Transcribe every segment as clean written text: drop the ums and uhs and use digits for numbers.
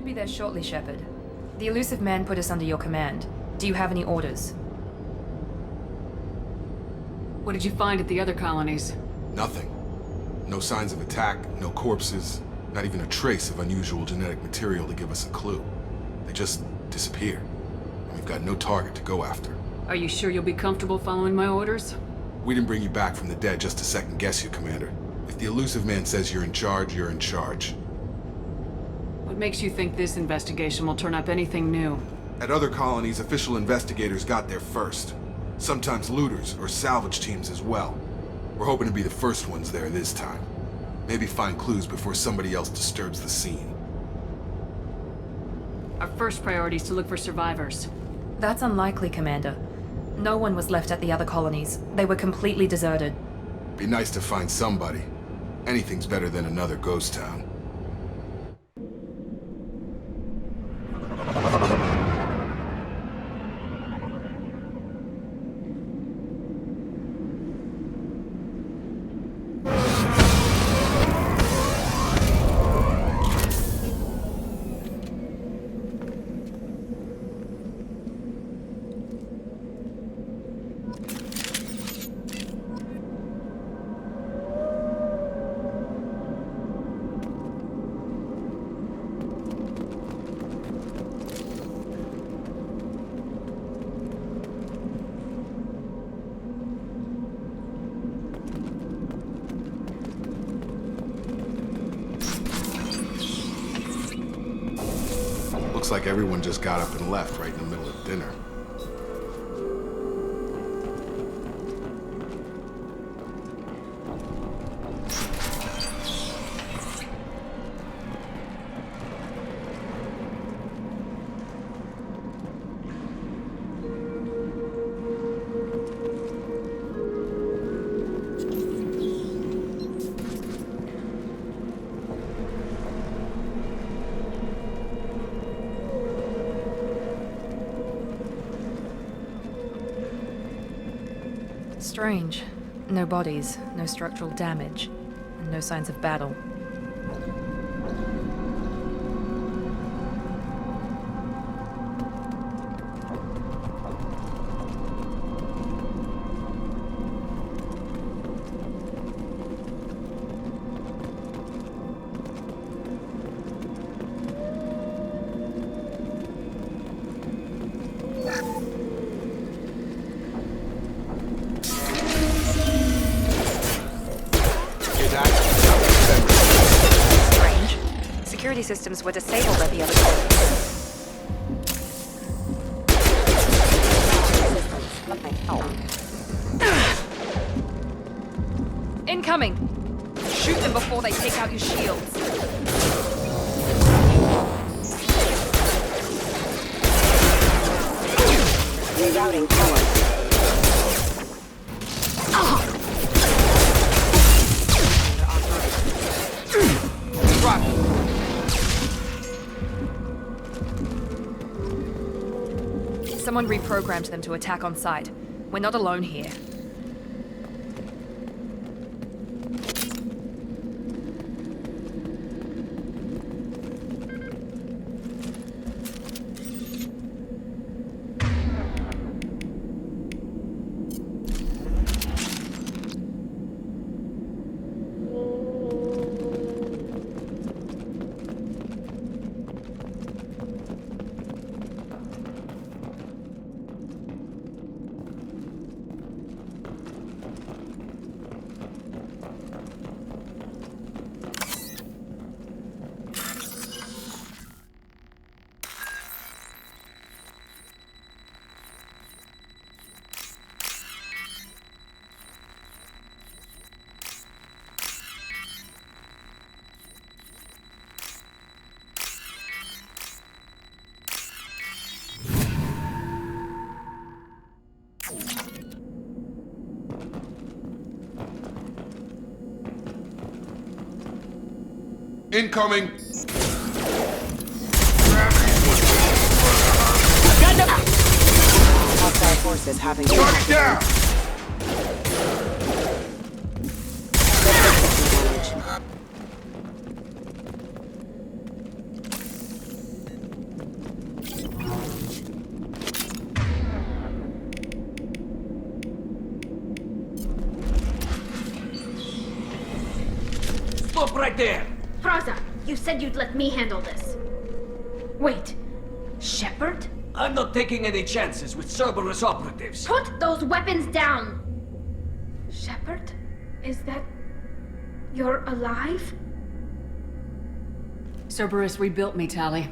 should be there shortly, Shepard. The elusive man put us under your command. Do you have any orders? What did you find at the other colonies? Nothing. No signs of attack, no corpses, not even a trace of unusual genetic material to give us a clue. They just disappear. And we've got no target to go after. Are you sure you'll be comfortable following my orders? We didn't bring you back from the dead just to second guess you, Commander. If the elusive man says you're in charge, you're in charge. What makes you think this investigation will turn up anything new? At other colonies, official investigators got there first. Sometimes looters or salvage teams as well. We're hoping to be the first ones there this time. Maybe find clues before somebody else disturbs the scene. Our first priority is to look for survivors. That's unlikely, Commander. No one was left at the other colonies. They were completely deserted. Be nice to find somebody. Anything's better than another ghost town. Looks like everyone just got up and left right in the middle of dinner. Strange. No bodies, no structural damage, and no signs of battle. Security systems were disabled at the other colony. Incoming! Shoot them before they take out your shields. Rerouting power. Someone reprogrammed them to attack on sight. We're not alone here. Incoming! Hostile forces having Shut it down! right there! Praza, you said you'd let me handle this. Wait, Shepard? I'm not taking any chances with Cerberus operatives. Put those weapons down! Shepard? Is that... you're alive? Cerberus rebuilt me, Tali.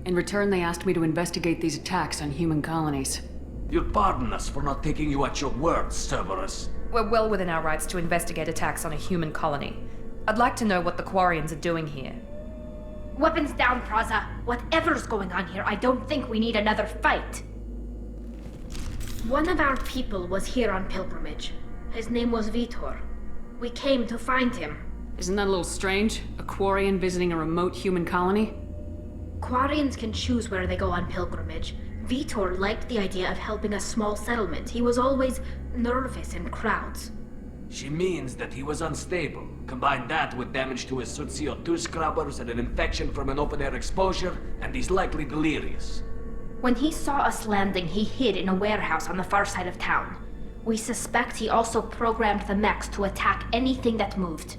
In return, they asked me to investigate these attacks on human colonies. You'll pardon us for not taking you at your word, Cerberus. We're well within our rights to investigate attacks on a human colony. I'd like to know what the Quarians are doing here. Weapons down, Praza. Whatever's going on here, I don't think we need another fight. One of our people was here on pilgrimage. His name was Vitor. We came to find him. Isn't that a little strange? A Quarian visiting a remote human colony? Quarians can choose where they go on pilgrimage. Vitor liked the idea of helping a small settlement. He was always nervous in crowds. She means that he was unstable. Combine that with damage to his CO2 scrubbers and an infection from an open-air exposure, and he's likely delirious. When he saw us landing, he hid in a warehouse on the far side of town. We suspect he also programmed the mechs to attack anything that moved.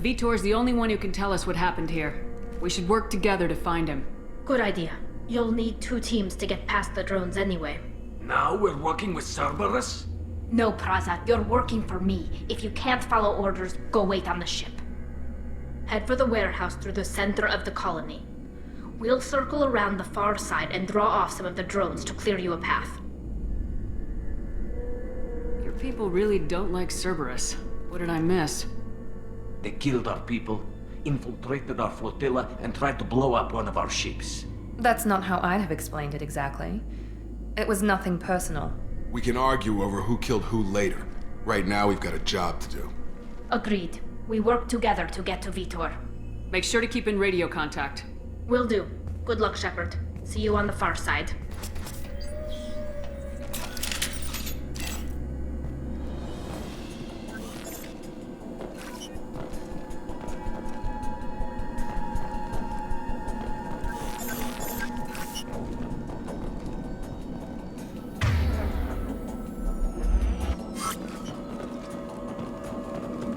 Vitor's the only one who can tell us what happened here. We should work together to find him. Good idea. You'll need 2 teams to get past the drones anyway. Now we're working with Cerberus? No, Praza, you're working for me. If you can't follow orders, go wait on the ship. Head for the warehouse through the center of the colony. We'll circle around the far side and draw off some of the drones to clear you a path. Your people really don't like Cerberus. What did I miss? They killed our people, infiltrated our flotilla, and tried to blow up one of our ships. That's not how I'd have explained it exactly. It was nothing personal. We can argue over who killed who later. Right now, we've got a job to do. Agreed. We work together to get to Vitor. Make sure to keep in radio contact. Will do. Good luck, Shepard. See you on the far side.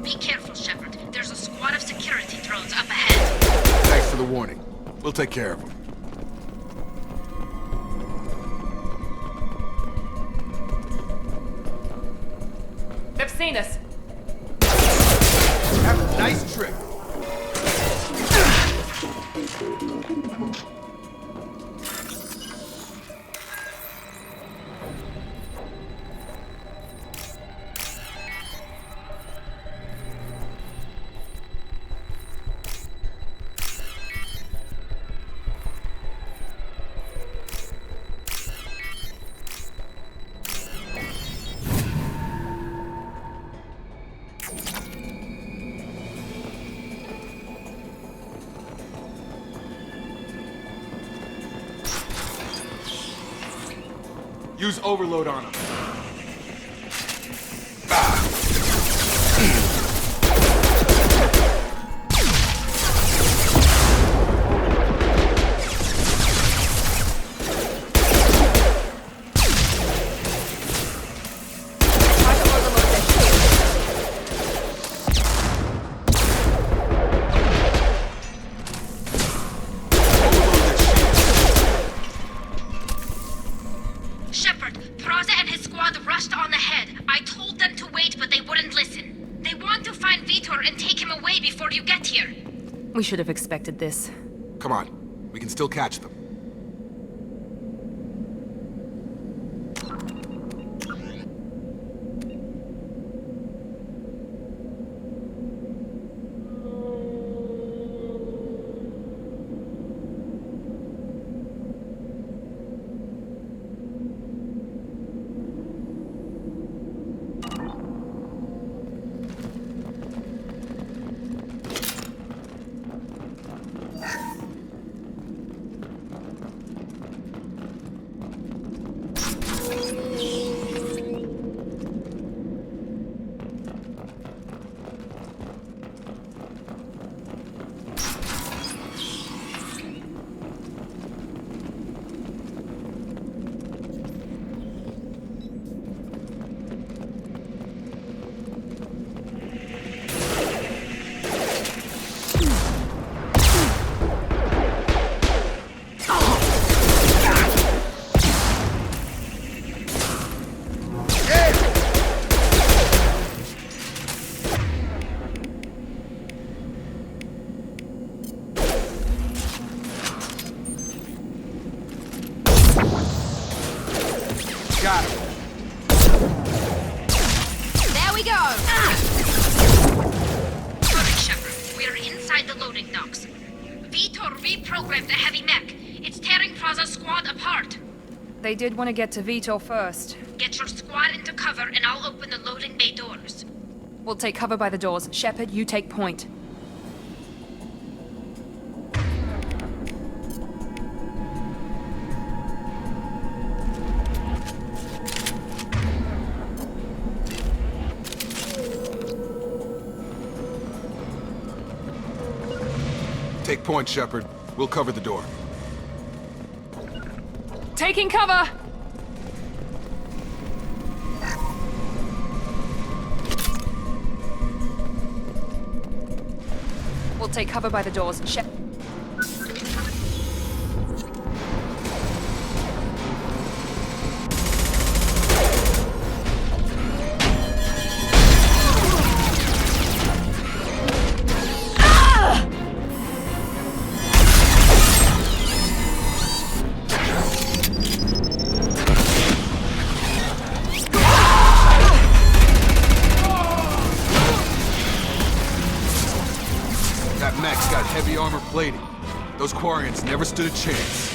Be careful, Shepard. There's a squad of security drones up ahead. Thanks for the warning. We'll take care of them. They've seen us. Have a nice trip. Use overload on them. Shepard, Praza and his squad rushed on ahead. I told them to wait, but they wouldn't listen. They want to find Vitor and take him away before you get here. We should have expected this. Come on. We can still catch them. Got him. There we go! Sorry, Shepard. We're inside the loading docks. Vitor reprogrammed the heavy mech. It's tearing Praza's squad apart. They did want to get to Vitor first. Get your squad into cover and I'll open the loading bay doors. We'll take cover by the doors. Shepard, you take point. Take point, Shepard. We'll cover the door. Taking cover! We'll take cover by the doors. That mech's got heavy armor plating. Those Quarians never stood a chance.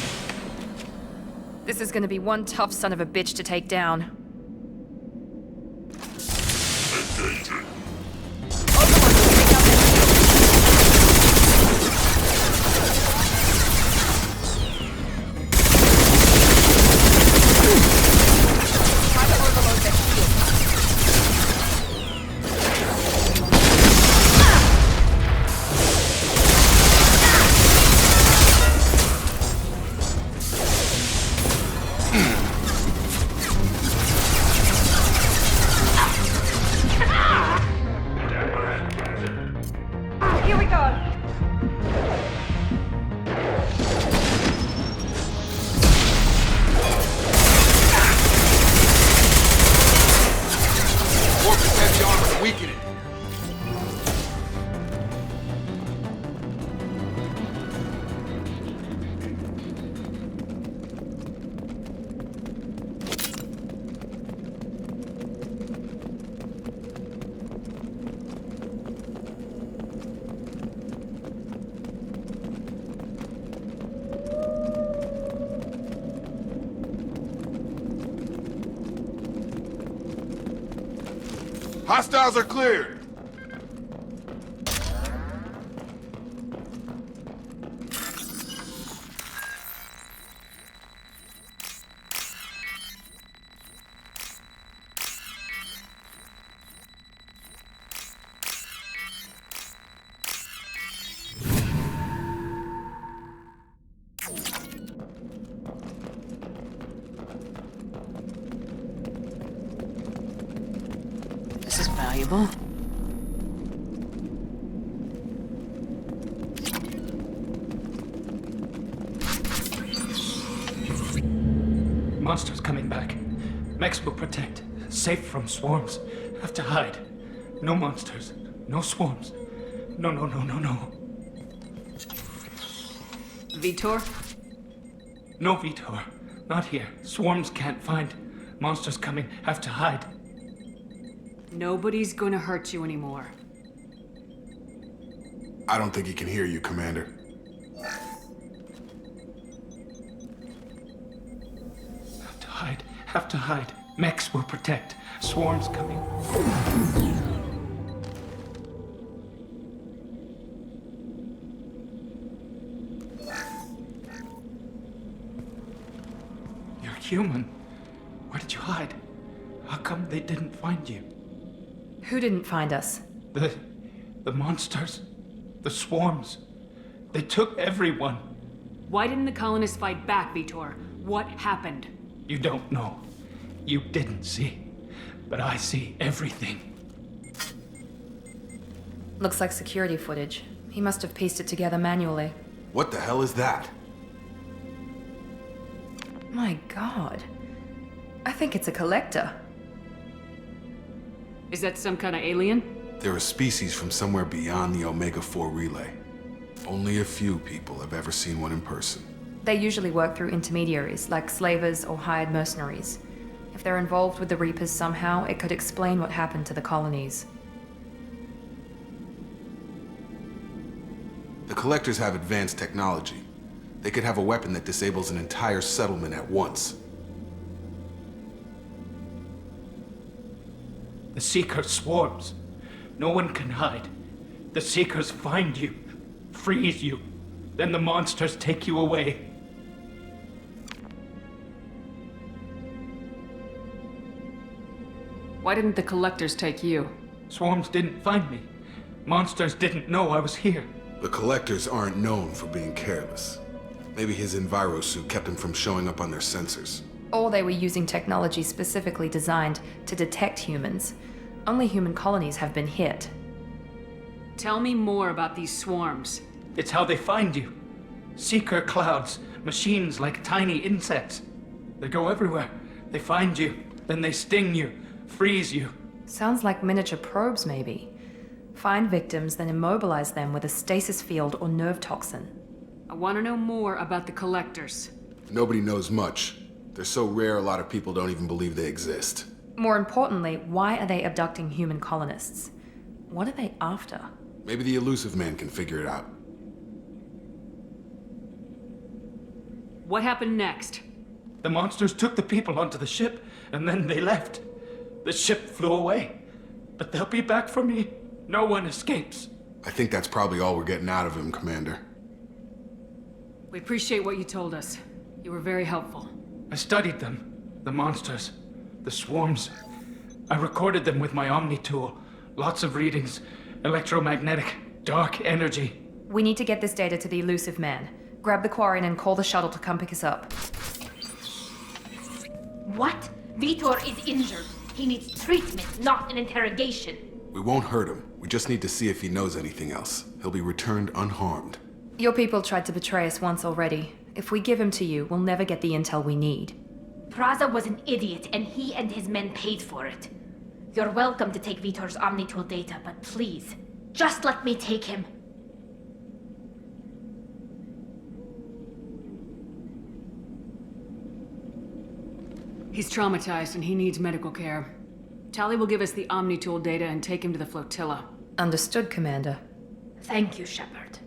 This is gonna be one tough son of a bitch to take down. Here we go! Warp's heavy armor, weaken it. Hostiles are cleared. This is valuable. Monsters coming back. Mechs will protect. Safe from swarms. Have to hide. No monsters. No swarms. No. Vitor? No Vitor. Not here. Swarms can't find. Monsters coming. Have to hide. Nobody's gonna hurt you anymore. I don't think he can hear you, Commander. Have to hide. Have to hide. Mechs will protect. Swarms coming. You're human. Where did you hide? How come they didn't find you? Who didn't find us? The monsters. The swarms. They took everyone. Why didn't the colonists fight back, Vitor? What happened? You don't know. You didn't see. But I see everything. Looks like security footage. He must have pieced it together manually. What the hell is that? My god. I think it's a collector. Is that some kind of alien? They're a species from somewhere beyond the Omega-4 relay. Only a few people have ever seen one in person. They usually work through intermediaries, like slavers or hired mercenaries. If they're involved with the Reapers somehow, it could explain what happened to the colonies. The Collectors have advanced technology. They could have a weapon that disables an entire settlement at once. The Seeker swarms. No one can hide. The Seekers find you, freeze you, then the monsters take you away. Why didn't the Collectors take you? Swarms didn't find me. Monsters didn't know I was here. The Collectors aren't known for being careless. Maybe his enviro suit kept him from showing up on their sensors. Or they were using technology specifically designed to detect humans. Only human colonies have been hit. Tell me more about these swarms. It's how they find you. Seeker clouds, machines like tiny insects. They go everywhere. They find you, then they sting you, freeze you. Sounds like miniature probes, maybe. Find victims, then immobilize them with a stasis field or nerve toxin. I want to know more about the Collectors. Nobody knows much. They're so rare, a lot of people don't even believe they exist. More importantly, why are they abducting human colonists? What are they after? Maybe the elusive man can figure it out. What happened next? The monsters took the people onto the ship, and then they left. The ship flew away. But they'll be back for me. No one escapes. I think that's probably all we're getting out of him, Commander. We appreciate what you told us. You were very helpful. I studied them. The monsters. The swarms. I recorded them with my Omni tool. Lots of readings. Electromagnetic. Dark energy. We need to get this data to the elusive man. Grab the Quarian and call the shuttle to come pick us up. What? Vitor is injured. He needs treatment, not an interrogation. We won't hurt him. We just need to see if he knows anything else. He'll be returned unharmed. Your people tried to betray us once already. If we give him to you, we'll never get the intel we need. Praza was an idiot, and he and his men paid for it. You're welcome to take Vitor's Omnitool data, but please, just let me take him. He's traumatized and he needs medical care. Tali will give us the Omnitool data and take him to the flotilla. Understood, Commander. Thank you, Shepard.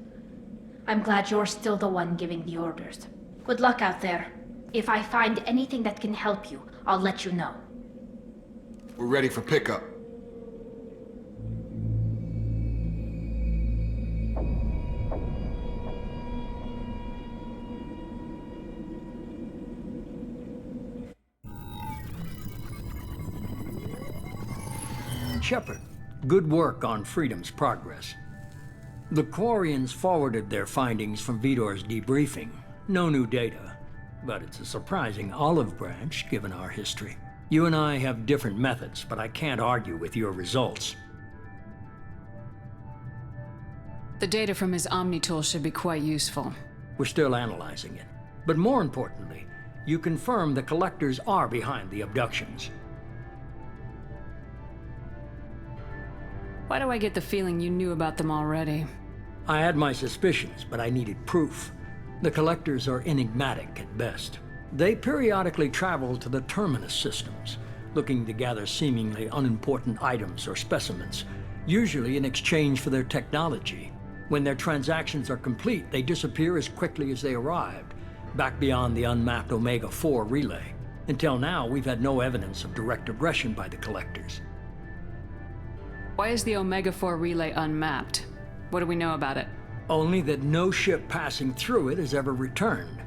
I'm glad you're still the one giving the orders. Good luck out there. If I find anything that can help you, I'll let you know. We're ready for pickup. Shepard, good work on Freedom's progress. The Quarians forwarded their findings from Vitor's debriefing. No new data, but it's a surprising olive branch given our history. You and I have different methods, but I can't argue with your results. The data from his Omnitool should be quite useful. We're still analyzing it. But more importantly, you confirm the Collectors are behind the abductions. Why do I get the feeling you knew about them already? I had my suspicions, but I needed proof. The Collectors are enigmatic at best. They periodically travel to the Terminus systems, looking to gather seemingly unimportant items or specimens, usually in exchange for their technology. When their transactions are complete, they disappear as quickly as they arrived, back beyond the unmapped Omega-4 relay. Until now, we've had no evidence of direct aggression by the Collectors. Why is the Omega-4 relay unmapped? What do we know about it? Only that no ship passing through it has ever returned.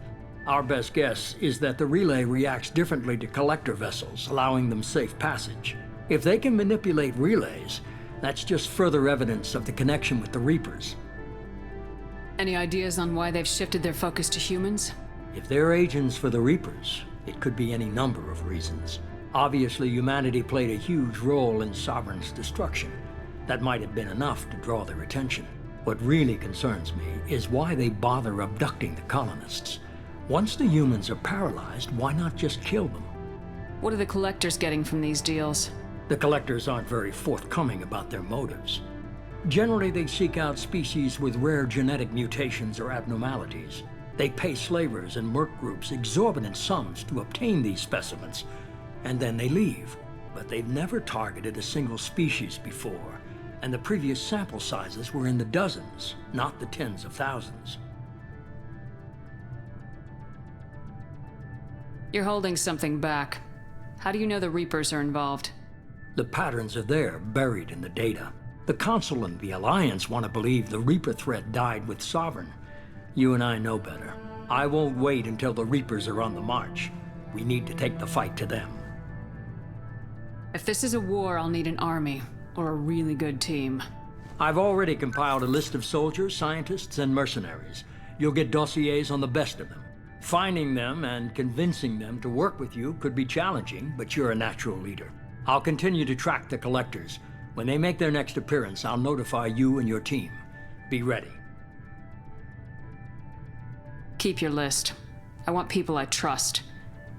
Our best guess is that the relay reacts differently to Collector vessels, allowing them safe passage. If they can manipulate relays, that's just further evidence of the connection with the Reapers. Any ideas on why they've shifted their focus to humans? If they're agents for the Reapers, it could be any number of reasons. Obviously, humanity played a huge role in Sovereign's destruction. That might have been enough to draw their attention. What really concerns me is why they bother abducting the colonists. Once the humans are paralyzed, why not just kill them? What are the Collectors getting from these deals? The Collectors aren't very forthcoming about their motives. Generally, they seek out species with rare genetic mutations or abnormalities. They pay slavers and merc groups exorbitant sums to obtain these specimens. and then they leave. But they've never targeted a single species before, and the previous sample sizes were in the dozens, not the tens of thousands. You're holding something back. How do you know the Reapers are involved? The patterns are there, buried in the data. The Council and the Alliance want to believe the Reaper threat died with Sovereign. You and I know better. I won't wait until the Reapers are on the march. We need to take the fight to them. If this is a war, I'll need an army, or a really good team. I've already compiled a list of soldiers, scientists, and mercenaries. You'll get dossiers on the best of them. Finding them and convincing them to work with you could be challenging, but you're a natural leader. I'll continue to track the Collectors. When they make their next appearance, I'll notify you and your team. Be ready. Keep your list. I want people I trust.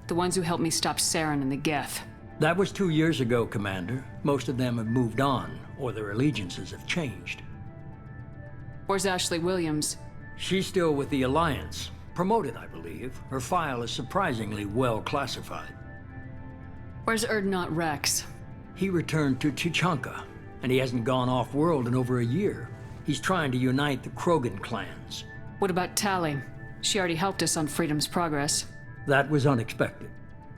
The ones who helped me stop Saren and the Geth. That was 2 years ago, Commander. Most of them have moved on, or their allegiances have changed. Where's Ashley Williams? She's still with the Alliance. Promoted, I believe. Her file is surprisingly well classified. Where's Erdnot Rex? He returned to Chichanka, and he hasn't gone off-world in over a year. He's trying to unite the Krogan clans. What about Tali? She already helped us on Freedom's Progress. That was unexpected.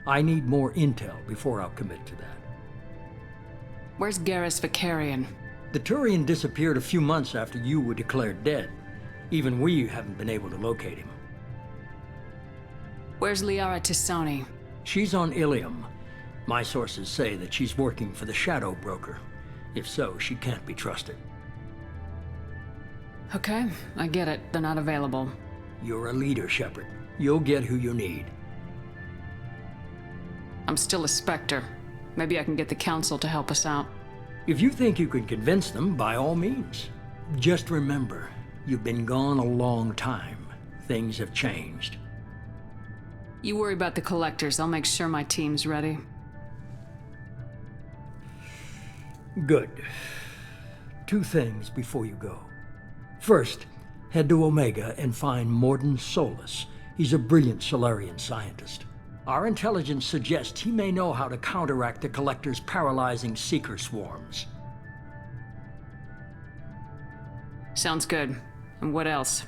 I need more intel before I'll commit to that. Where's Garrus Vicarian? The Turian disappeared a few months after you were declared dead. Even we haven't been able to locate him. Where's Liara Tisani? She's on Ilium. My sources say that she's working for the Shadow Broker. If so, she can't be trusted. Okay, I get it. They're not available. You're a leader, Shepard. You'll get who you need. I'm still a Spectre. Maybe I can get the Council to help us out. If you think you can convince them, by all means. Just remember, you've been gone a long time. Things have changed. You worry about the Collectors. I'll make sure my team's ready. Good. 2 things before you go. First, head to Omega and find Morden Solus. He's a brilliant Solarian scientist. Our intelligence suggests he may know how to counteract the Collector's paralyzing Seeker swarms. Sounds good. And what else?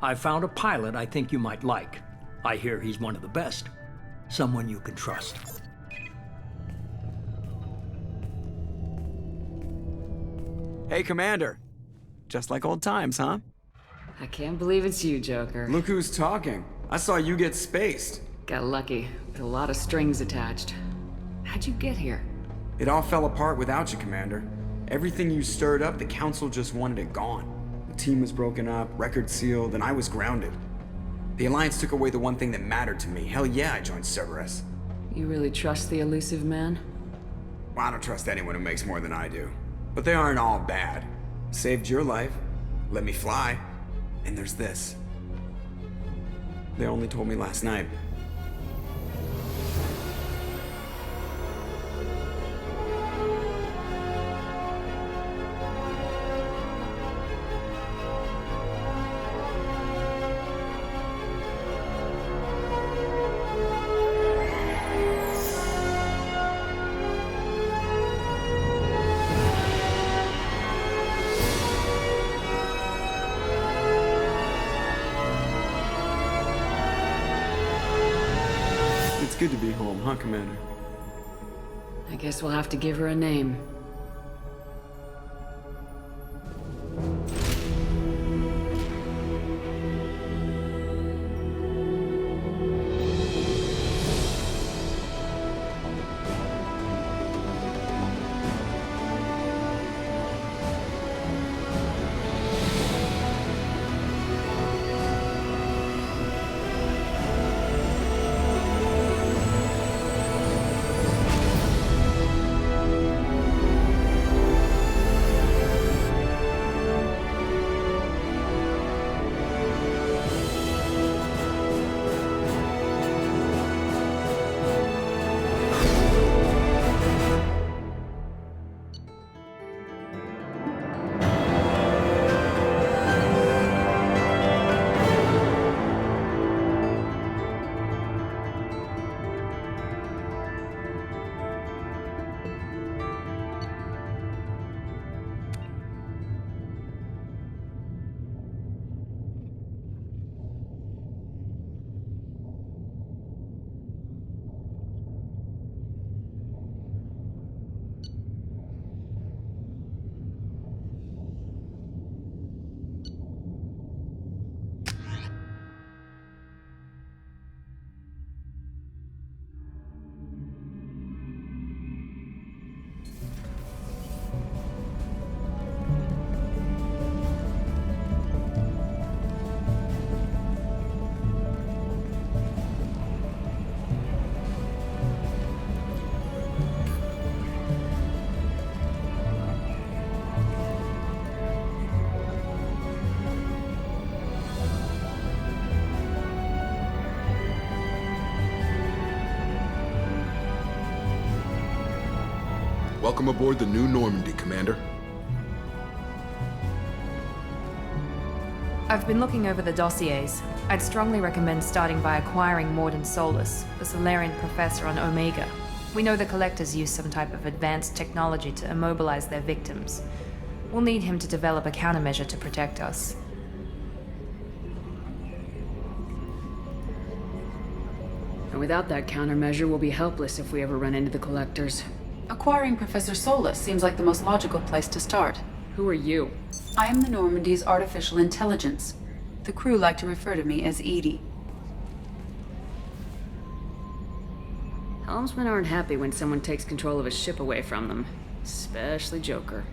I found a pilot I think you might like. I hear he's one of the best. Someone you can trust. Hey, Commander. Just like old times, huh? I can't believe it's you, Joker. Look who's talking. I saw you get spaced. Got lucky, with a lot of strings attached. How'd you get here? It all fell apart without you, Commander. Everything you stirred up, the Council just wanted it gone. The team was broken up, record sealed, and I was grounded. The Alliance took away the one thing that mattered to me. Hell yeah, I joined Cerberus. You really trust the elusive man? Well, I don't trust anyone who makes more than I do. But they aren't all bad. Saved your life, let me fly, and there's this. They only told me last night. It's good to be home, huh, Commander? I guess we'll have to give her a name. Welcome aboard the new Normandy, Commander. I've been looking over the dossiers. I'd strongly recommend starting by acquiring Morden Solus, the Solarian professor on Omega. We know the Collectors use some type of advanced technology to immobilize their victims. We'll need him to develop a countermeasure to protect us. And without that countermeasure, we'll be helpless if we ever run into the Collectors. Acquiring Professor Solus seems like the most logical place to start. Who are you? I am the Normandy's artificial intelligence. The crew like to refer to me as Edie. Helmsmen aren't happy when someone takes control of a ship away from them. Especially Joker.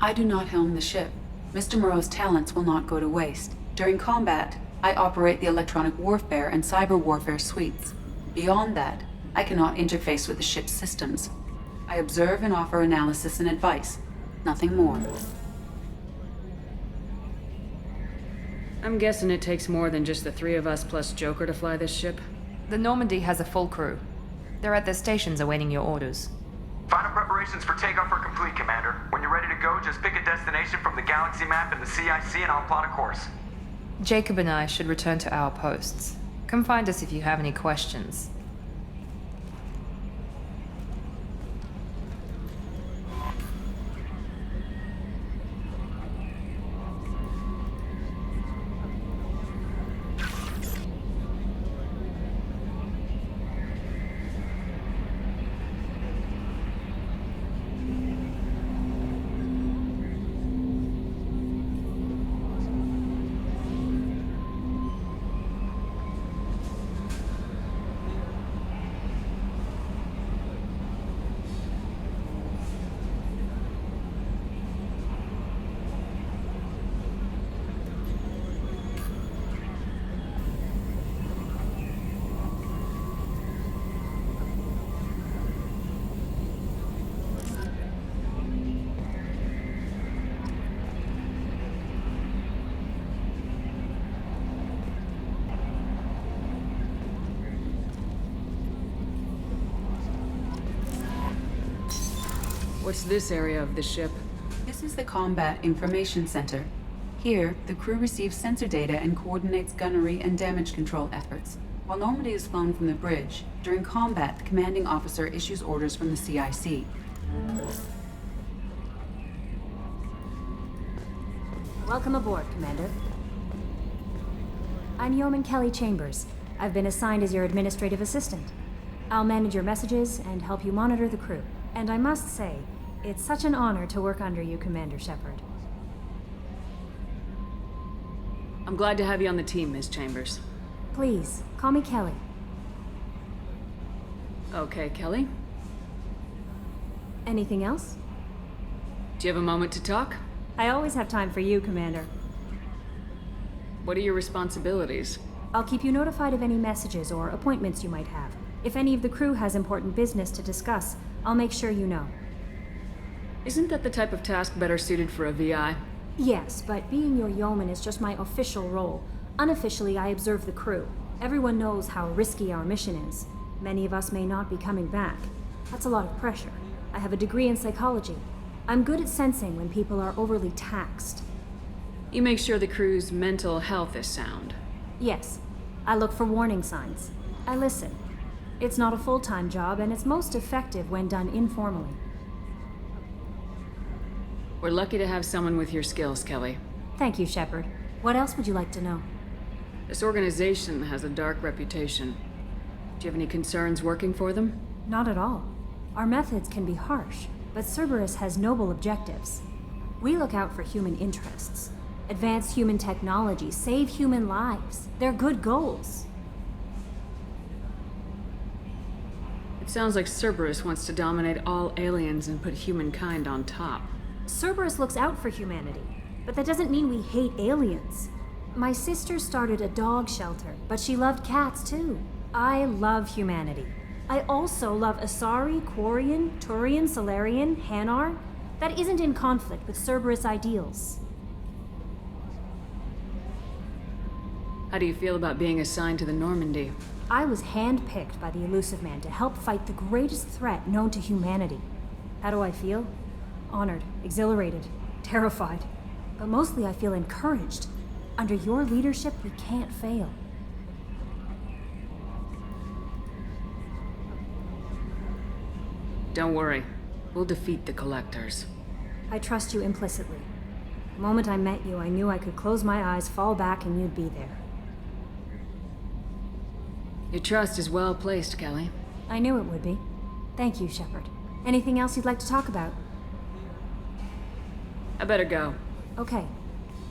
I do not helm the ship. Mr. Moreau's talents will not go to waste. During combat, I operate the electronic warfare and cyber warfare suites. Beyond that, I cannot interface with the ship's systems. I observe and offer analysis and advice. Nothing more. I'm guessing it takes more than just the three of us plus Joker to fly this ship. The Normandy has a full crew. They're at their stations awaiting your orders. Final preparations for takeoff are complete, Commander. When you're ready to go, just pick a destination from the galaxy map in the CIC and I'll plot a course. Jacob and I should return to our posts. Come find us if you have any questions. What's this area of the ship? This is the Combat Information Center. Here, the crew receives sensor data and coordinates gunnery and damage control efforts. While Normandy is flown from the bridge, during combat, the commanding officer issues orders from the CIC. Welcome aboard, Commander. I'm Yeoman Kelly Chambers. I've been assigned as your administrative assistant. I'll manage your messages and help you monitor the crew. And I must say, it's such an honor to work under you, Commander Shepard. I'm glad to have you on the team, Ms. Chambers. Please, call me Kelly. Okay, Kelly. Anything else? Do you have a moment to talk? I always have time for you, Commander. What are your responsibilities? I'll keep you notified of any messages or appointments you might have. If any of the crew has important business to discuss, I'll make sure you know. Isn't that the type of task better suited for a VI? Yes, but being your yeoman is just my official role. Unofficially, I observe the crew. Everyone knows how risky our mission is. Many of us may not be coming back. That's a lot of pressure. I have a degree in psychology. I'm good at sensing when people are overly taxed. You make sure the crew's mental health is sound. Yes. I look for warning signs. I listen. It's not a full-time job, and it's most effective when done informally. We're lucky to have someone with your skills, Kelly. Thank you, Shepard. What else would you like to know? This organization has a dark reputation. Do you have any concerns working for them? Not at all. Our methods can be harsh, but Cerberus has noble objectives. We look out for human interests. Advance human technology, save human lives. They're good goals. It sounds like Cerberus wants to dominate all aliens and put humankind on top. Cerberus looks out for humanity, but that doesn't mean we hate aliens. My sister started a dog shelter, but she loved cats too. I love humanity. I also love Asari, Quarian, Turian, Solarian, Hanar. That isn't in conflict with Cerberus ideals. How do you feel about being assigned to the Normandy? I was handpicked by the Elusive Man to help fight the greatest threat known to humanity. How do I feel? Honored, exhilarated, terrified. But mostly I feel encouraged. Under your leadership, we can't fail. Don't worry. We'll defeat the Collectors. I trust you implicitly. The moment I met you, I knew I could close my eyes, fall back, and you'd be there. Your trust is well placed, Kelly. I knew it would be. Thank you, Shepard. Anything else you'd like to talk about? I better go. Okay.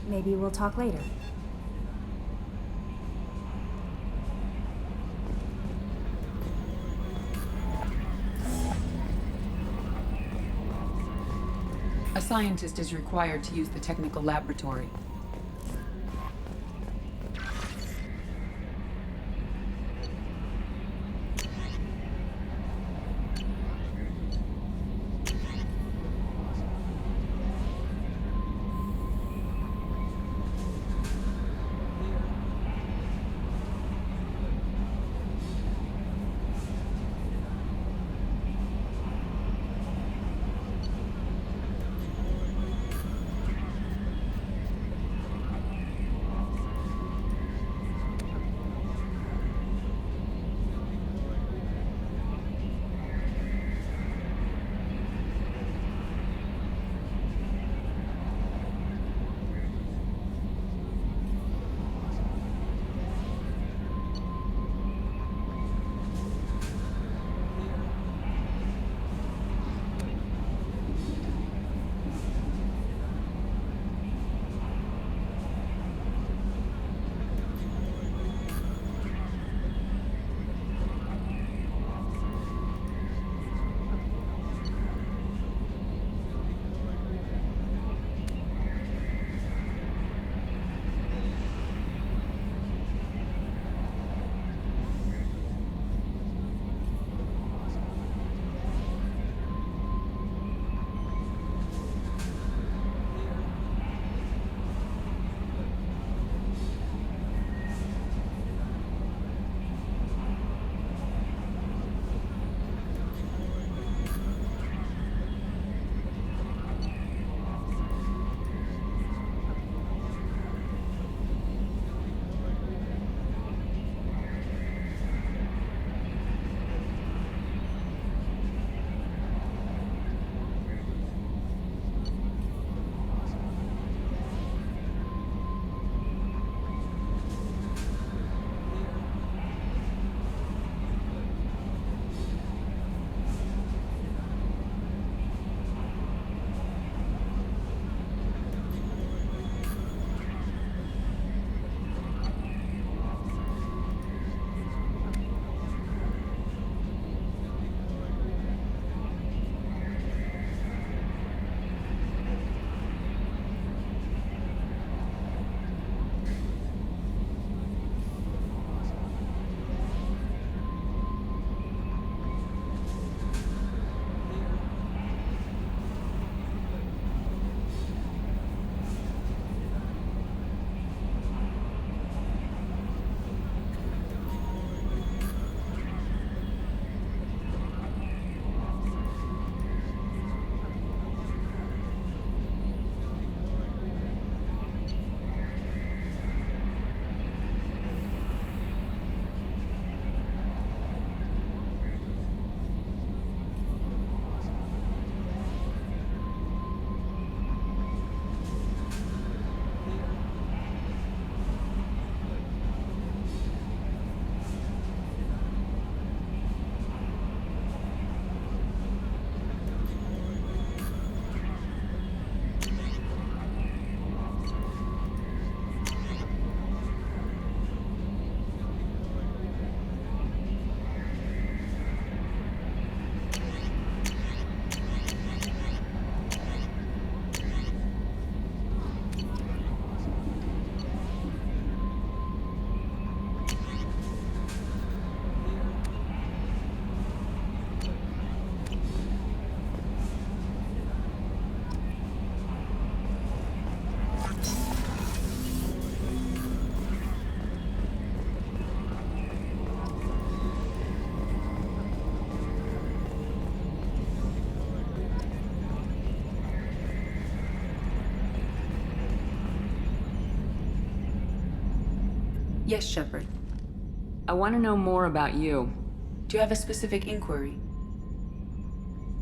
Maybe we'll talk later. A scientist is required to use the technical laboratory. Yes, Shepard. I want to know more about you. Do you have a specific inquiry?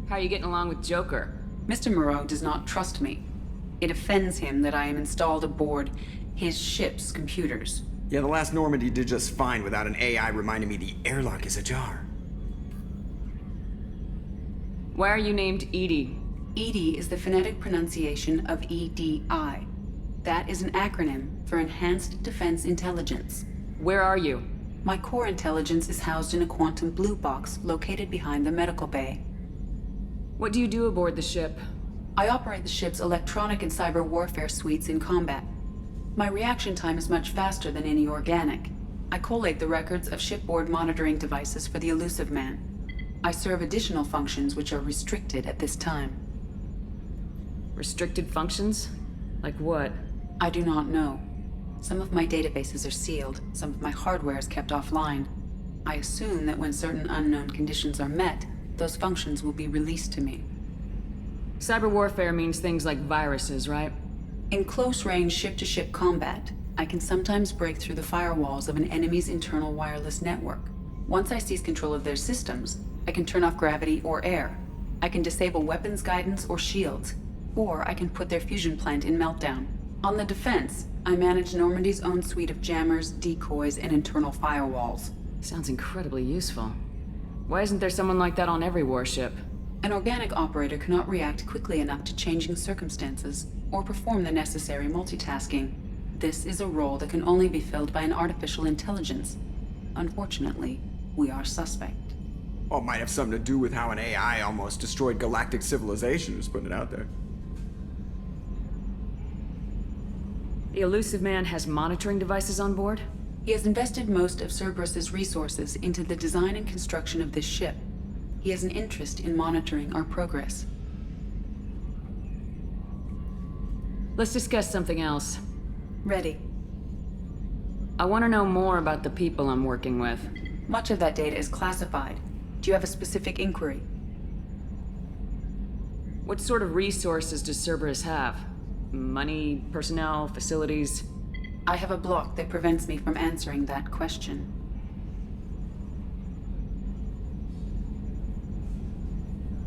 How are you getting along with Joker? Mr. Moreau does not trust me. It offends him that I am installed aboard his ship's computers. Yeah, the last Normandy did just fine without an AI reminding me the airlock is ajar. Why are you named Edie? EDI is the phonetic pronunciation of EDI. That is an acronym for Enhanced Defense Intelligence. Where are you? My core intelligence is housed in a quantum blue box located behind the medical bay. What do you do aboard the ship? I operate the ship's electronic and cyber warfare suites in combat. My reaction time is much faster than any organic. I collate the records of shipboard monitoring devices for the Elusive Man. I serve additional functions which are restricted at this time. Restricted functions? Like what? I do not know. Some of my databases are sealed, some of my hardware is kept offline. I assume that when certain unknown conditions are met, those functions will be released to me. Cyber warfare means things like viruses, right? In close-range ship-to-ship combat, I can sometimes break through the firewalls of an enemy's internal wireless network. Once I seize control of their systems, I can turn off gravity or air. I can disable weapons guidance or shields, or I can put their fusion plant in meltdown. On the defense, I manage Normandy's own suite of jammers, decoys, and internal firewalls. Sounds incredibly useful. Why isn't there someone like that on every warship? An organic operator cannot react quickly enough to changing circumstances, or perform the necessary multitasking. This is a role that can only be filled by an artificial intelligence. Unfortunately, we are suspect. Well, it might have something to do with how an AI almost destroyed galactic civilization, just putting it out there. The Elusive Man has monitoring devices on board? He has invested most of Cerberus's resources into the design and construction of this ship. He has an interest in monitoring our progress. Let's discuss something else. Ready. I want to know more about the people I'm working with. Much of that data is classified. Do you have a specific inquiry? What sort of resources does Cerberus have? Money, personnel, facilities? I have a block that prevents me from answering that question.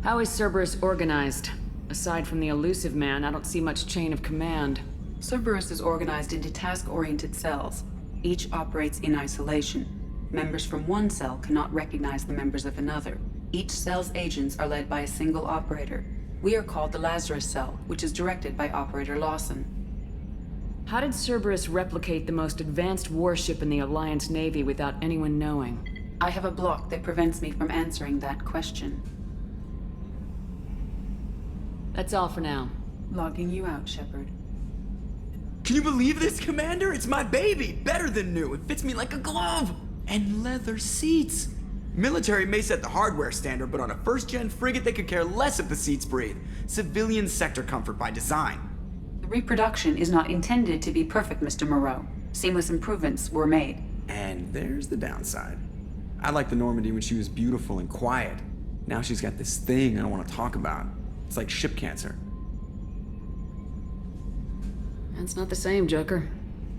How is Cerberus organized? Aside from the Elusive Man, I don't see much chain of command. Cerberus is organized into task-oriented cells. Each operates in isolation. Members from one cell cannot recognize the members of another. Each cell's agents are led by a single operator. We are called the Lazarus Cell, which is directed by Operator Lawson. How did Cerberus replicate the most advanced warship in the Alliance Navy without anyone knowing? I have a block that prevents me from answering that question. That's all for now. Logging you out, Shepard. Can you believe this, Commander? It's my baby! Better than new. It fits me like a glove! And leather seats! Military may set the hardware standard, but on a first-gen frigate, they could care less if the seats breathe. Civilian sector comfort by design. The reproduction is not intended to be perfect, Mr. Moreau. Seamless improvements were made. And there's the downside. I liked the Normandy when she was beautiful and quiet. Now she's got this thing I don't want to talk about. It's like ship cancer. That's not the same, Joker.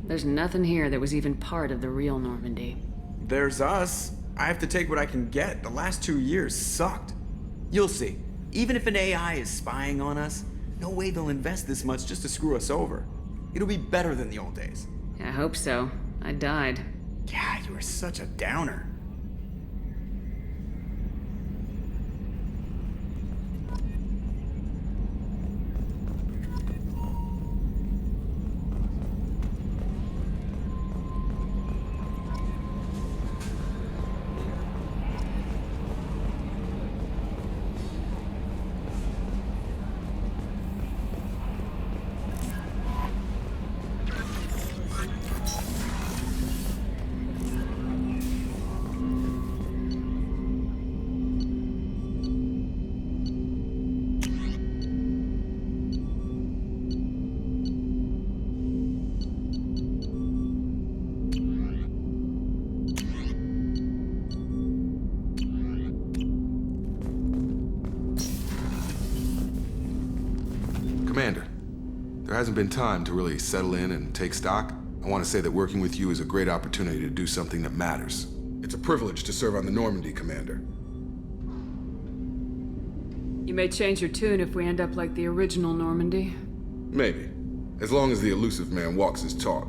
There's nothing here that was even part of the real Normandy. There's us. I have to take what I can get. The last 2 years sucked. You'll see. Even if an AI is spying on us, no way they'll invest this much just to screw us over. It'll be better than the old days. I hope so. I died. Yeah, you were such a downer. Commander, there hasn't been time to really settle in and take stock. I I want to say that working with you is a great opportunity to do something that matters. It's a privilege to serve on the Normandy, Commander. You may change your tune if we end up like the original Normandy. Maybe. As long as the elusive man walks his talk,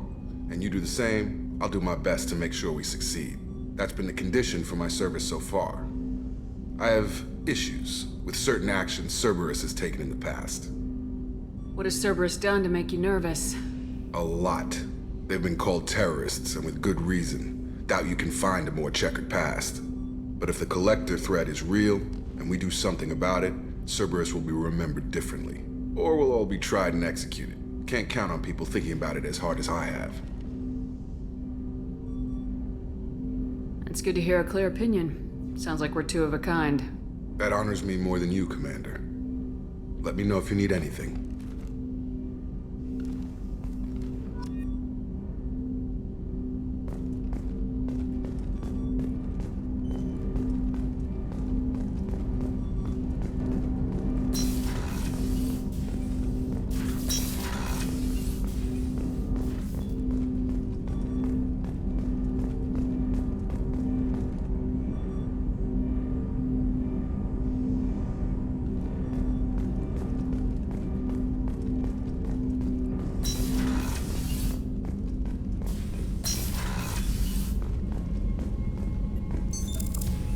and you do the same, I'll do my best to make sure we succeed. That's been the condition for my service so far. I have issues with certain actions Cerberus has taken in the past. What has Cerberus done to make you nervous? A lot. They've been called terrorists, and with good reason. Doubt you can find a more checkered past. But if the Collector threat is real, and we do something about it, Cerberus will be remembered differently. Or we'll all be tried and executed. Can't count on people thinking about it as hard as I have. It's good to hear a clear opinion. Sounds like we're two of a kind. That honors me more than you, Commander. Let me know if you need anything.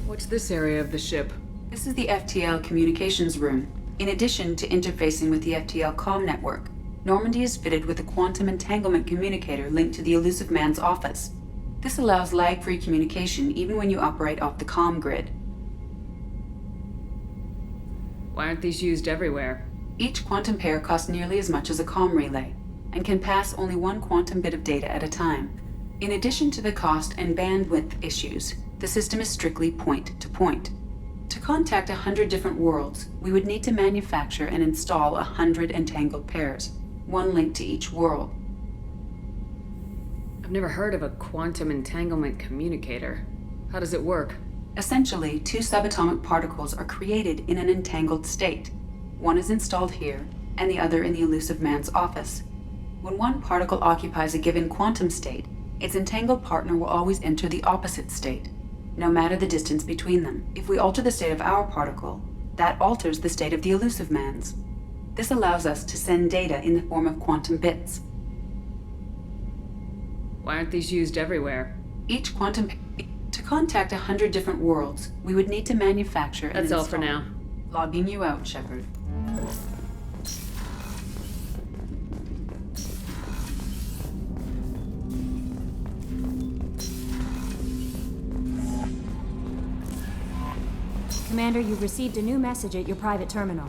What's this area of the ship? This is the FTL communications room. In addition to interfacing with the FTL comm network, Normandy is fitted with a quantum entanglement communicator linked to the elusive man's office. This allows lag-free communication even when you operate off the comm grid. Why aren't these used everywhere? Each quantum pair costs nearly as much as a comm relay, and can pass only one quantum bit of data at a time. In addition to the cost and bandwidth issues, the system is strictly point-to-point. To contact 100 different worlds, we would need to manufacture and install 100 entangled pairs, one link to each world. I've never heard of a quantum entanglement communicator. How does it work? Essentially, two subatomic particles are created in an entangled state. One is installed here, and the other in the elusive man's office. When one particle occupies a given quantum state, its entangled partner will always enter the opposite state, no matter the distance between them. If we alter the state of our particle, that alters the state of the elusive man's. This allows us to send data in the form of quantum bits. Why aren't these used everywhere? Each quantum... To contact 100 different worlds, we would need to manufacture and That's all install... for now. Logging you out, Shepard. Commander, you've received a new message at your private terminal.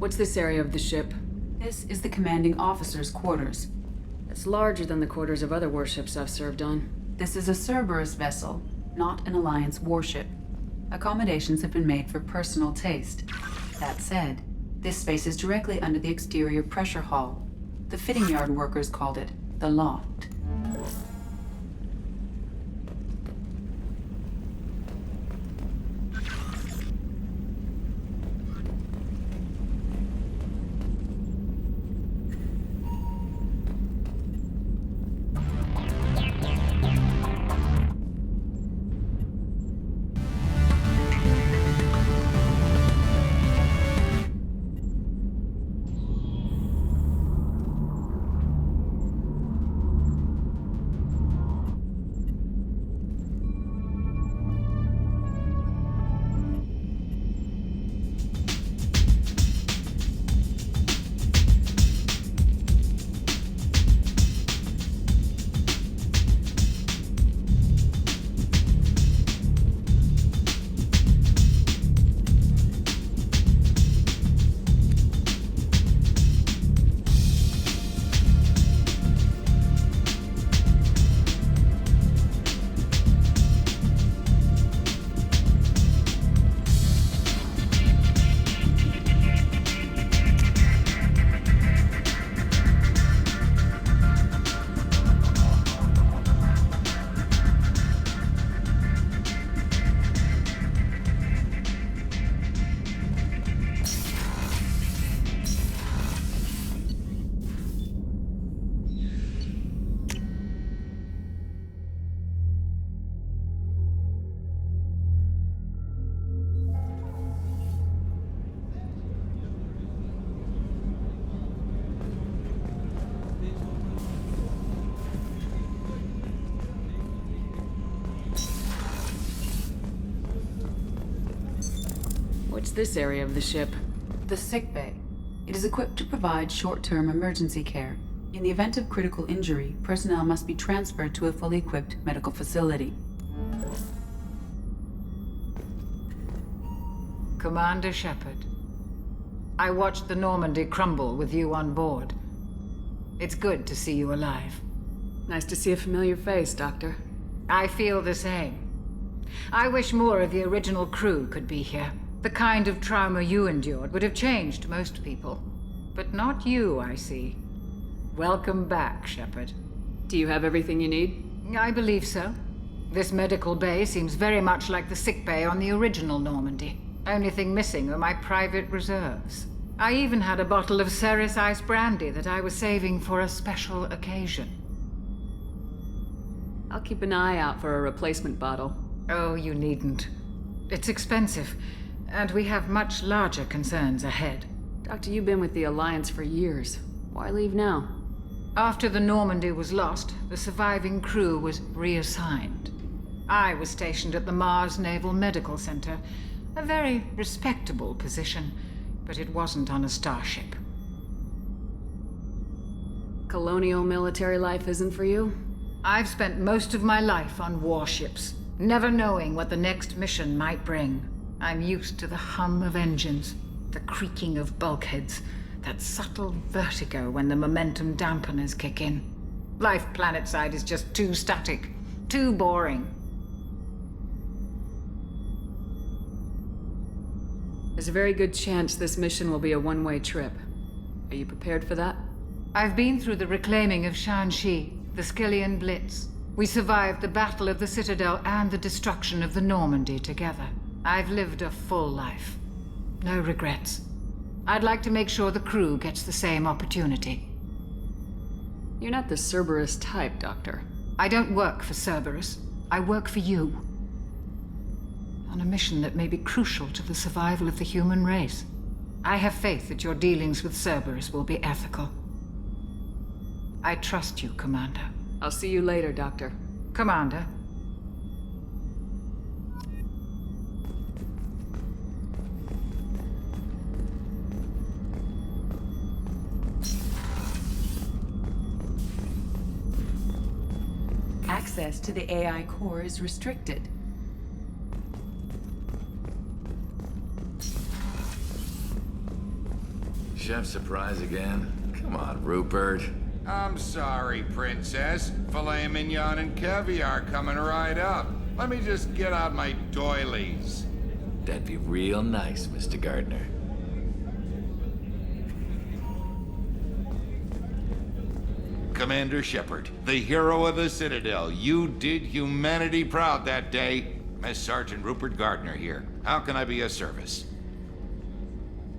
What's this area of the ship? This is the commanding officer's quarters. It's larger than the quarters of other warships I've served on. This is a Cerberus vessel, not an Alliance warship. Accommodations have been made for personal taste. That said, this space is directly under the exterior pressure hull. The fitting yard workers called it the loft. What's this area of the ship? The sick bay. It is equipped to provide short-term emergency care. In the event of critical injury, personnel must be transferred to a fully equipped medical facility. Commander Shepard, I watched the Normandy crumble with you on board. It's good to see you alive. Nice to see a familiar face, Doctor. I feel the same. I wish more of the original crew could be here. The kind of trauma you endured would have changed most people. But not you, I see. Welcome back, Shepard. Do you have everything you need? I believe so. This medical bay seems very much like the sick bay on the original Normandy. Only thing missing are my private reserves. I even had a bottle of Ceres Ice Brandy that I was saving for a special occasion. I'll keep an eye out for a replacement bottle. Oh, you needn't. It's expensive, and we have much larger concerns ahead. Doctor, you've been with the Alliance for years. Why leave now? After the Normandy was lost, the surviving crew was reassigned. I was stationed at the Mars Naval Medical Center, a very respectable position, but it wasn't on a starship. Colonial military life isn't for you? I've spent most of my life on warships, never knowing what the next mission might bring. I'm used to the hum of engines, the creaking of bulkheads, that subtle vertigo when the momentum dampeners kick in. Life planetside is just too static, too boring. There's a very good chance this mission will be a one-way trip. Are you prepared for that? I've been through the reclaiming of Shanxi, the Skillian Blitz. We survived the Battle of the Citadel and the destruction of the Normandy together. I've lived a full life. No regrets. I'd like to make sure the crew gets the same opportunity. You're not the Cerberus type, Doctor. I don't work for Cerberus. I work for you. On a mission that may be crucial to the survival of the human race. I have faith that your dealings with Cerberus will be ethical. I trust you, Commander. I'll see you later, Doctor. Commander. Access to the AI core is restricted. Chef surprise again? Come on, Rupert. I'm sorry, Princess. Filet mignon and caviar coming right up. Let me just get out my doilies. That'd be real nice, Mr. Gardner. Commander Shepard, the hero of the Citadel. You did humanity proud that day. Mess Sergeant Rupert Gardner here. How can I be of service?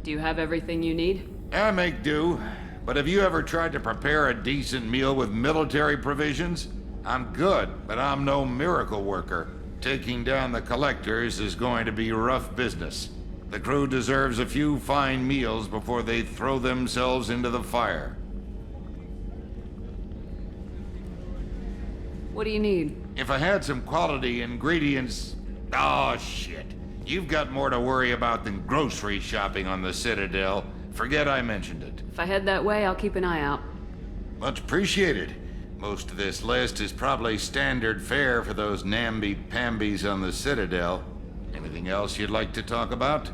Do you have everything you need? I make do. But have you ever tried to prepare a decent meal with military provisions? I'm good, but I'm no miracle worker. Taking down the Collectors is going to be rough business. The crew deserves a few fine meals before they throw themselves into the fire. What do you need? If I had some quality ingredients... Oh, shit. You've got more to worry about than grocery shopping on the Citadel. Forget I mentioned it. If I head that way, I'll keep an eye out. Much appreciated. Most of this list is probably standard fare for those namby-pambies on the Citadel. Anything else you'd like to talk about?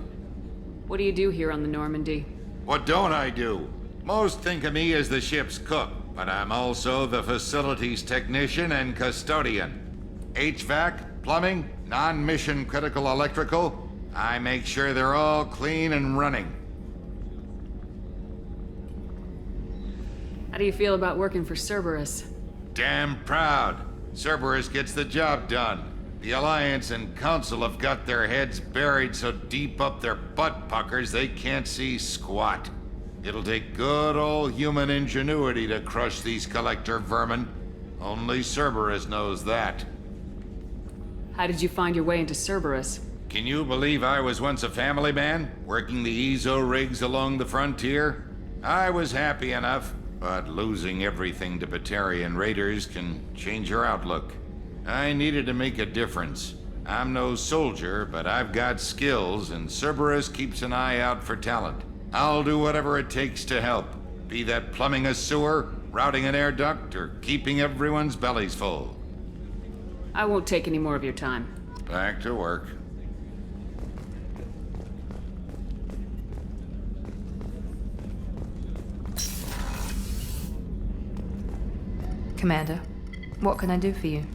What do you do here on the Normandy? What don't I do? Most think of me as the ship's cook, but I'm also the facilities technician and custodian. HVAC, plumbing, non-mission critical electrical. I make sure they're all clean and running. How do you feel about working for Cerberus? Damn proud. Cerberus gets the job done. The Alliance and Council have got their heads buried so deep up their butt puckers they can't see squat. It'll take good old human ingenuity to crush these collector vermin. Only Cerberus knows that. How did you find your way into Cerberus? Can you believe I was once a family man, working the EZO rigs along the frontier? I was happy enough, but losing everything to Batarian raiders can change your outlook. I needed to make a difference. I'm no soldier, but I've got skills, and Cerberus keeps an eye out for talent. I'll do whatever it takes to help. Be that plumbing a sewer, routing an air duct, or keeping everyone's bellies full. I won't take any more of your time. Back to work. Commander, what can I do for you?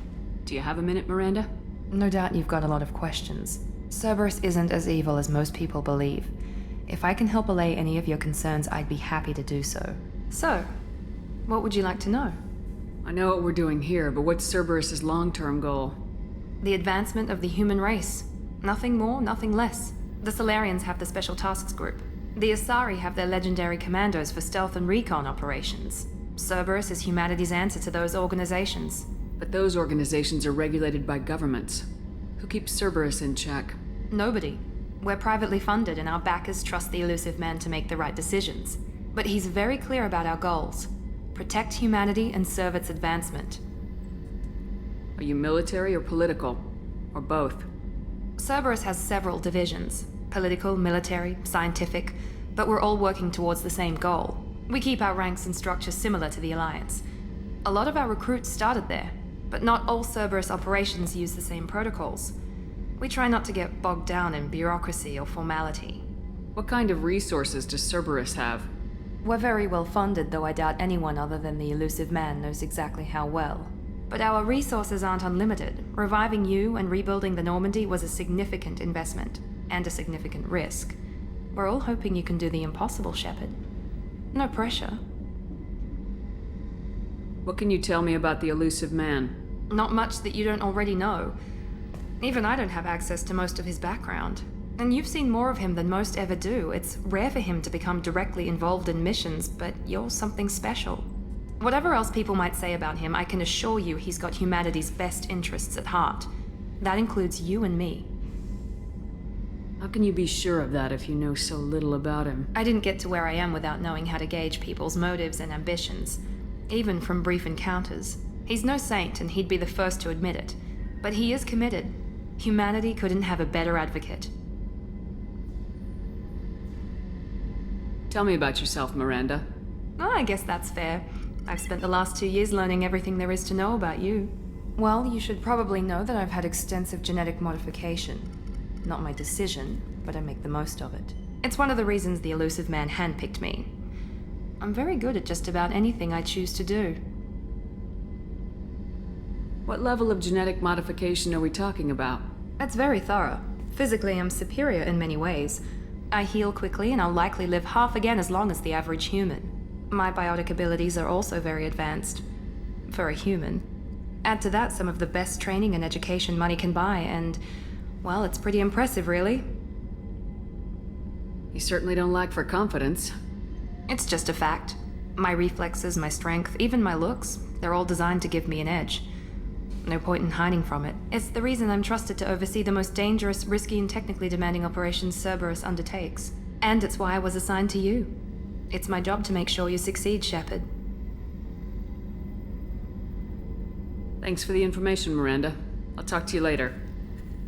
Do you have a minute, Miranda? No doubt you've got a lot of questions. Cerberus isn't as evil as most people believe. If I can help allay any of your concerns, I'd be happy to do so. So, what would you like to know? I know what we're doing here, but what's Cerberus's long-term goal? The advancement of the human race. Nothing more, nothing less. The Solarians have the Special Tasks Group. The Asari have their legendary commandos for stealth and recon operations. Cerberus is humanity's answer to those organizations. But those organizations are regulated by governments. Who keeps Cerberus in check? Nobody. We're privately funded and our backers trust the elusive man to make the right decisions. But he's very clear about our goals. Protect humanity and serve its advancement. Are you military or political? Or both? Cerberus has several divisions. Political, military, scientific. But we're all working towards the same goal. We keep our ranks and structure similar to the Alliance. A lot of our recruits started there, but not all Cerberus operations use the same protocols. We try not to get bogged down in bureaucracy or formality. What kind of resources does Cerberus have? We're very well funded, though I doubt anyone other than the elusive man knows exactly how well. But our resources aren't unlimited. Reviving you and rebuilding the Normandy was a significant investment, and a significant risk. We're all hoping you can do the impossible, Shepard. No pressure. What can you tell me about the elusive man? Not much that you don't already know. Even I don't have access to most of his background. And you've seen more of him than most ever do. It's rare for him to become directly involved in missions, but you're something special. Whatever else people might say about him, I can assure you he's got humanity's best interests at heart. That includes you and me. How can you be sure of that if you know so little about him? I didn't get to where I am without knowing how to gauge people's motives and ambitions, even from brief encounters. He's no saint, and he'd be the first to admit it. But he is committed. Humanity couldn't have a better advocate. Tell me about yourself, Miranda. Oh, I guess that's fair. I've spent the last 2 years learning everything there is to know about you. Well, you should probably know that I've had extensive genetic modification. Not my decision, but I make the most of it. It's one of the reasons the elusive man handpicked me. I'm very good at just about anything I choose to do. What level of genetic modification are we talking about? That's very thorough. Physically, I'm superior in many ways. I heal quickly, and I'll likely live half again as long as the average human. My biotic abilities are also very advanced. For a human. Add to that some of the best training and education money can buy, and, well, it's pretty impressive, really. You certainly don't lack for confidence. It's just a fact. My reflexes, my strength, even my looks, they're all designed to give me an edge. No point in hiding from it. It's the reason I'm trusted to oversee the most dangerous, risky, and technically demanding operations Cerberus undertakes. And it's why I was assigned to you. It's my job to make sure you succeed, Shepard. Thanks for the information, Miranda. I'll talk to you later.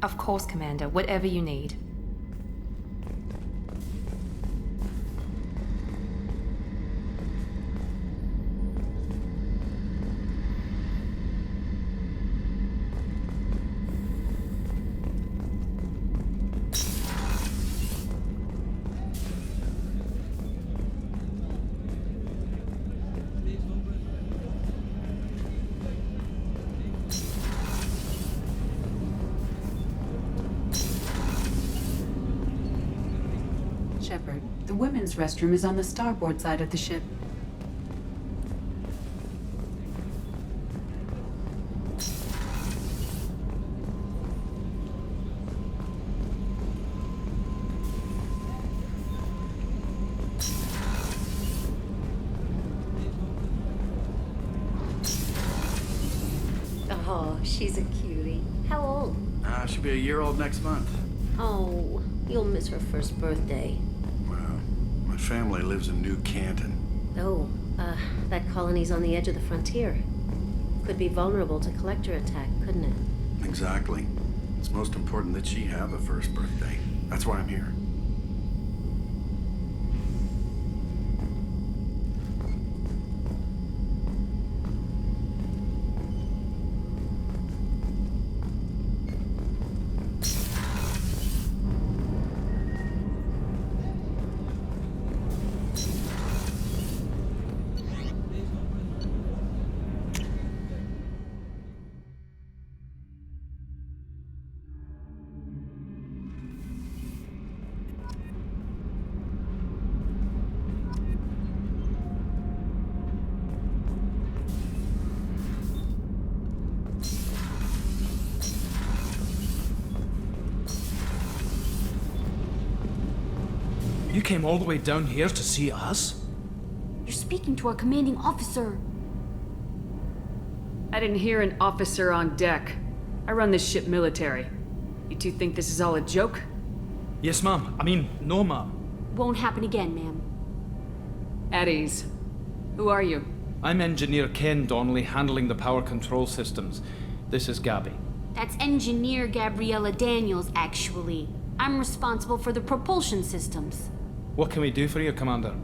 Of course, Commander. Whatever you need. Shepard, the women's restroom is on the starboard side of the ship. Oh, she's a cutie. How old? She'll be a year old next month. Oh, you'll miss her first birthday. Well, my family lives in New Canton. Oh, that colony's on the edge of the frontier. Could be vulnerable to collector attack, couldn't it? Exactly. It's most important that she have a first birthday. That's why I'm here. You came all the way down here to see us? You're speaking to our commanding officer. I didn't hear an officer on deck. I run this ship military. You two think this is all a joke? Yes, ma'am. I mean, no, ma'am. Won't happen again, ma'am. At ease. Who are you? I'm Engineer Ken Donnelly, handling the power control systems. This is Gabby. That's Engineer Gabriella Daniels, actually. I'm responsible for the propulsion systems. What can we do for you, Commander?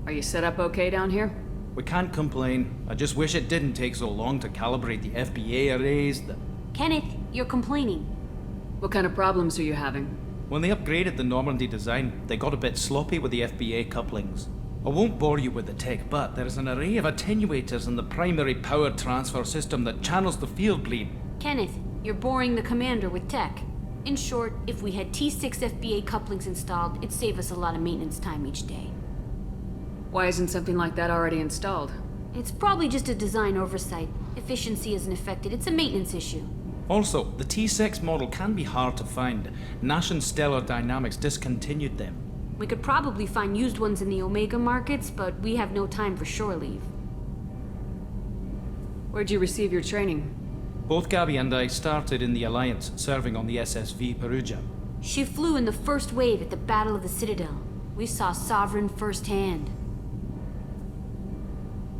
Are you set up okay down here? We can't complain. I just wish it didn't take so long to calibrate the FBA arrays. Kenneth, you're complaining. What kind of problems are you having? When they upgraded the Normandy design, they got a bit sloppy with the FBA couplings. I won't bore you with the tech, but there is an array of attenuators in the primary power transfer system that channels the field bleed. Kenneth, you're boring the commander with tech. In short, if we had T6 FBA couplings installed, it'd save us a lot of maintenance time each day. Why isn't something like that already installed? It's probably just a design oversight. Efficiency isn't affected, it's a maintenance issue. Also, the T6 model can be hard to find. Nash and Stellar Dynamics discontinued them. We could probably find used ones in the Omega markets, but we have no time for shore leave. Where'd you receive your training? Both Gabby and I started in the Alliance, serving on the SSV Perugia. She flew in the first wave at the Battle of the Citadel. We saw Sovereign firsthand.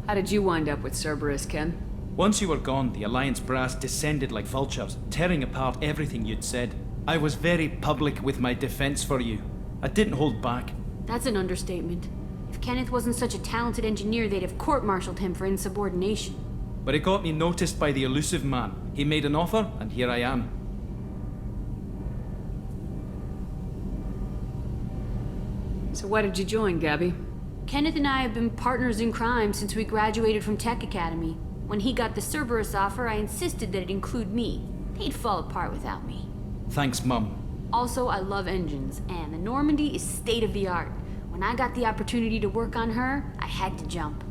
How did you wind up with Cerberus, Ken? Once you were gone, the Alliance brass descended like vultures, tearing apart everything you'd said. I was very public with my defense for you. I didn't hold back. That's an understatement. If Kenneth wasn't such a talented engineer, they'd have court-martialed him for insubordination. But it got me noticed by the elusive man. He made an offer, and here I am. So why did you join, Gabby? Kenneth and I have been partners in crime since we graduated from Tech Academy. When he got the Cerberus offer, I insisted that it include me. He'd fall apart without me. Thanks, Mum. Also, I love engines, and the Normandy is state-of-the-art. When I got the opportunity to work on her, I had to jump.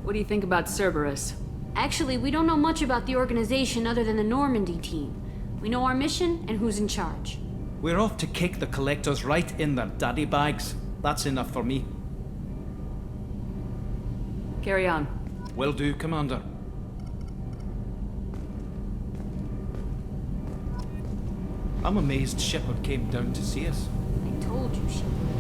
What do you think about Cerberus? Actually, we don't know much about the organization other than the Normandy team. We know our mission and who's in charge. We're off to kick the Collectors right in their daddy bags. That's enough for me. Carry on. Will do, Commander. I'm amazed Shepard came down to see us. I told you she would.